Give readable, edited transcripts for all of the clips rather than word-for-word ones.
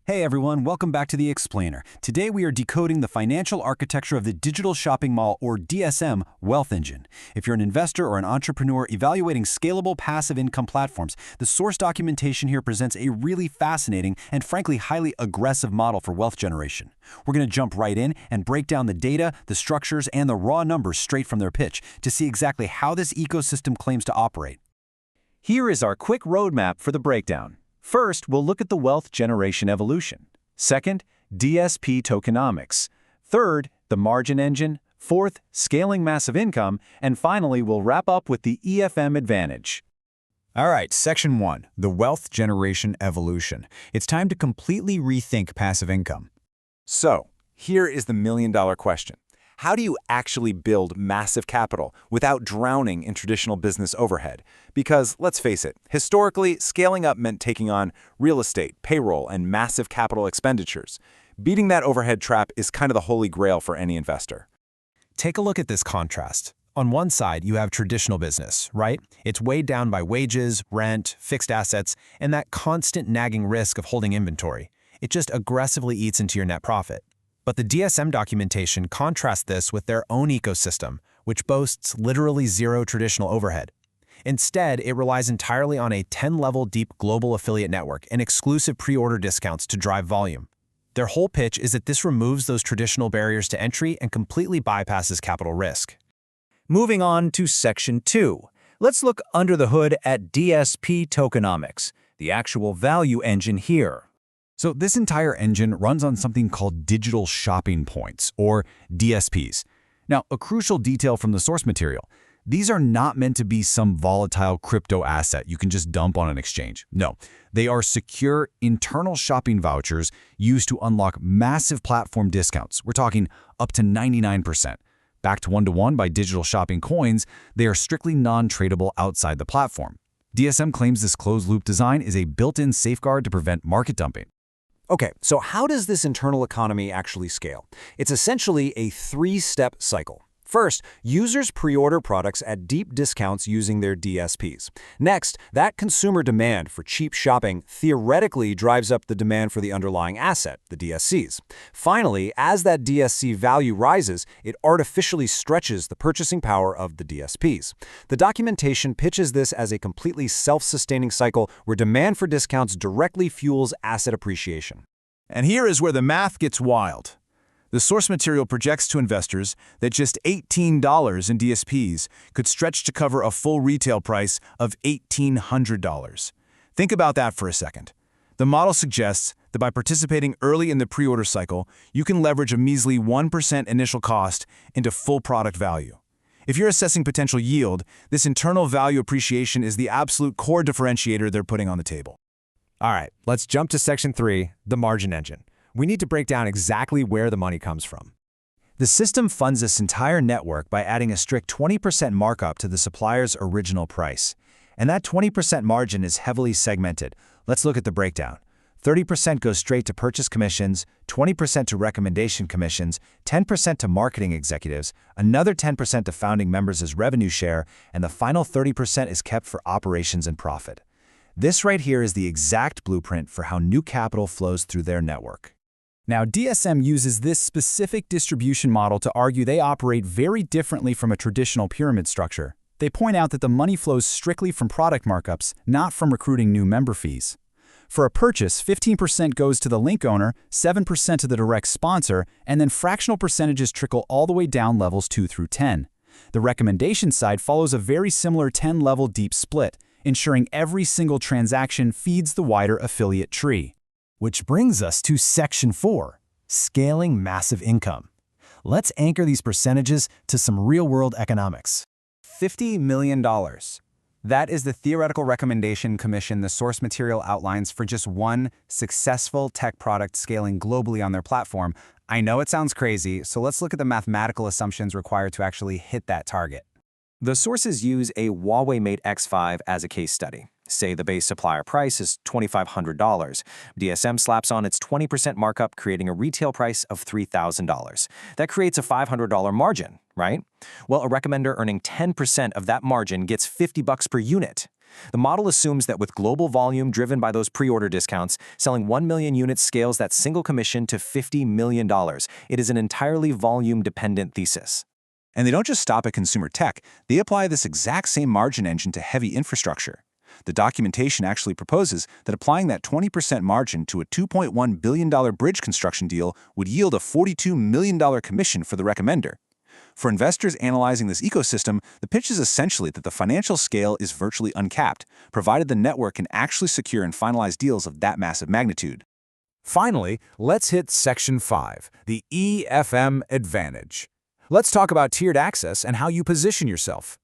Hey everyone, welcome back to The Explainer. Today we are decoding the financial architecture of the Digital Shopping Mall, or DSM, wealth engine. If you're an investor or an entrepreneur evaluating scalable passive income platforms, the source documentation here presents a really fascinating and frankly highly aggressive model for wealth generation. We're going to jump right in and break down the data, the structures, and the raw numbers straight from their pitch to see exactly how this ecosystem claims to operate. Here is our quick roadmap for the breakdown. First, we'll look at the wealth generation evolution. Second, DSP tokenomics. Third, the margin engine. Fourth, scaling massive income. And finally, we'll wrap up with the EFM advantage. All right, Section 1, the wealth generation evolution. It's time to completely rethink passive income. So, here is the million-dollar question. How do you actually build massive capital without drowning in traditional business overhead? Because, let's face it, historically, scaling up meant taking on real estate, payroll, and massive capital expenditures. Beating that overhead trap is kind of the holy grail for any investor. Take a look at this contrast. On one side, you have traditional business, right? It's weighed down by wages, rent, fixed assets, and that constant nagging risk of holding inventory. It just aggressively eats into your net profit. But the DSM documentation contrasts this with their own ecosystem, which boasts literally zero traditional overhead. Instead, it relies entirely on a 10-level deep global affiliate network and exclusive pre-order discounts to drive volume. Their whole pitch is that this removes those traditional barriers to entry and completely bypasses capital risk. Moving on to Section 2. Let's look under the hood at DSP tokenomics, the actual value engine here. So this entire engine runs on something called digital shopping points, or DSPs. Now, a crucial detail from the source material. These are not meant to be some volatile crypto asset you can just dump on an exchange. No, they are secure internal shopping vouchers used to unlock massive platform discounts. We're talking up to 99%. Backed one-to-one by digital shopping coins, they are strictly non-tradable outside the platform. DSM claims this closed-loop design is a built-in safeguard to prevent market dumping. Okay, so how does this internal economy actually scale? It's essentially a three-step cycle. First, users pre-order products at deep discounts using their DSPs. Next, that consumer demand for cheap shopping theoretically drives up the demand for the underlying asset, the DSCs. Finally, as that DSC value rises, it artificially stretches the purchasing power of the DSPs. The documentation pitches this as a completely self-sustaining cycle where demand for discounts directly fuels asset appreciation. And here is where the math gets wild. The source material projects to investors that just $18 in DSPs could stretch to cover a full retail price of $1,800. Think about that for a second. The model suggests that by participating early in the pre-order cycle, you can leverage a measly 1% initial cost into full product value. If you're assessing potential yield, this internal value appreciation is the absolute core differentiator they're putting on the table. All right, let's jump to Section 3, the margin engine. We need to break down exactly where the money comes from. The system funds this entire network by adding a strict 20% markup to the supplier's original price. And that 20% margin is heavily segmented. Let's look at the breakdown. 30% goes straight to purchase commissions, 20% to recommendation commissions, 10% to marketing executives, another 10% to founding members as revenue share, and the final 30% is kept for operations and profit. This right here is the exact blueprint for how new capital flows through their network. Now, DSM uses this specific distribution model to argue they operate very differently from a traditional pyramid structure. They point out that the money flows strictly from product markups, not from recruiting new member fees. For a purchase, 15% goes to the link owner, 7% to the direct sponsor, and then fractional percentages trickle all the way down levels 2 through 10. The recommendation side follows a very similar 10-level deep split, ensuring every single transaction feeds the wider affiliate tree. Which brings us to Section 4, scaling massive income. Let's anchor these percentages to some real-world economics. $50 million. That is the theoretical recommendation commission the source material outlines for just one successful tech product scaling globally on their platform. I know it sounds crazy, so let's look at the mathematical assumptions required to actually hit that target. The sources use a Huawei Mate X5 as a case study. Say the base supplier price is $2,500. DSM slaps on its 20% markup, creating a retail price of $3,000. That creates a $500 margin, right? Well, a recommender earning 10% of that margin gets $50 per unit. The model assumes that with global volume driven by those pre-order discounts, selling 1 million units scales that single commission to $50 million. It is an entirely volume-dependent thesis. And they don't just stop at consumer tech, they apply this exact same margin engine to heavy infrastructure. The documentation actually proposes that applying that 20% margin to a $2.1 billion bridge construction deal would yield a $42 million commission for the recommender. For investors analyzing this ecosystem, the pitch is essentially that the financial scale is virtually uncapped, provided the network can actually secure and finalize deals of that massive magnitude. Finally, let's hit Section 5, the EFM advantage. Let's talk about tiered access and how you position yourself.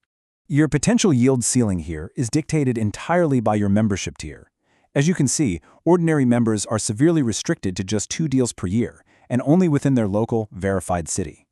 Your potential yield ceiling here is dictated entirely by your membership tier. As you can see, ordinary members are severely restricted to just 2 deals per year, and only within their local, verified city.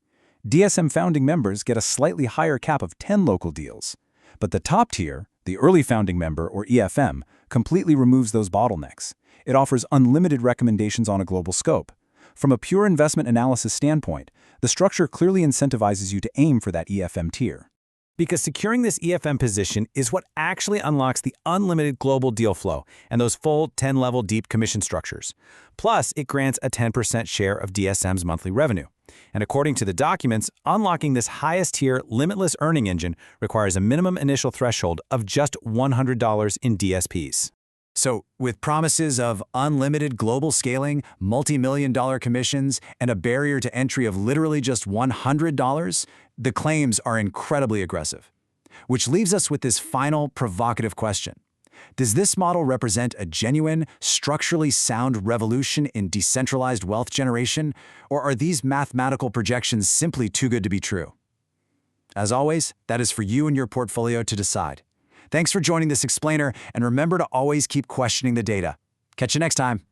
DSM founding members get a slightly higher cap of 10 local deals. But the top tier, the early founding member, or EFM, completely removes those bottlenecks. It offers unlimited recommendations on a global scope. From a pure investment analysis standpoint, the structure clearly incentivizes you to aim for that EFM tier. Because securing this EFM position is what actually unlocks the unlimited global deal flow and those full 10-level deep commission structures. Plus, it grants a 10% share of DSM's monthly revenue. And according to the documents, unlocking this highest tier limitless earning engine requires a minimum initial threshold of just $100 in DSPs. So, with promises of unlimited global scaling, multi-million-dollar commissions, and a barrier to entry of literally just $100, the claims are incredibly aggressive. Which leaves us with this final provocative question. Does this model represent a genuine, structurally sound revolution in decentralized wealth generation, or are these mathematical projections simply too good to be true? As always, that is for you and your portfolio to decide. Thanks for joining this explainer, and remember to always keep questioning the data. Catch you next time.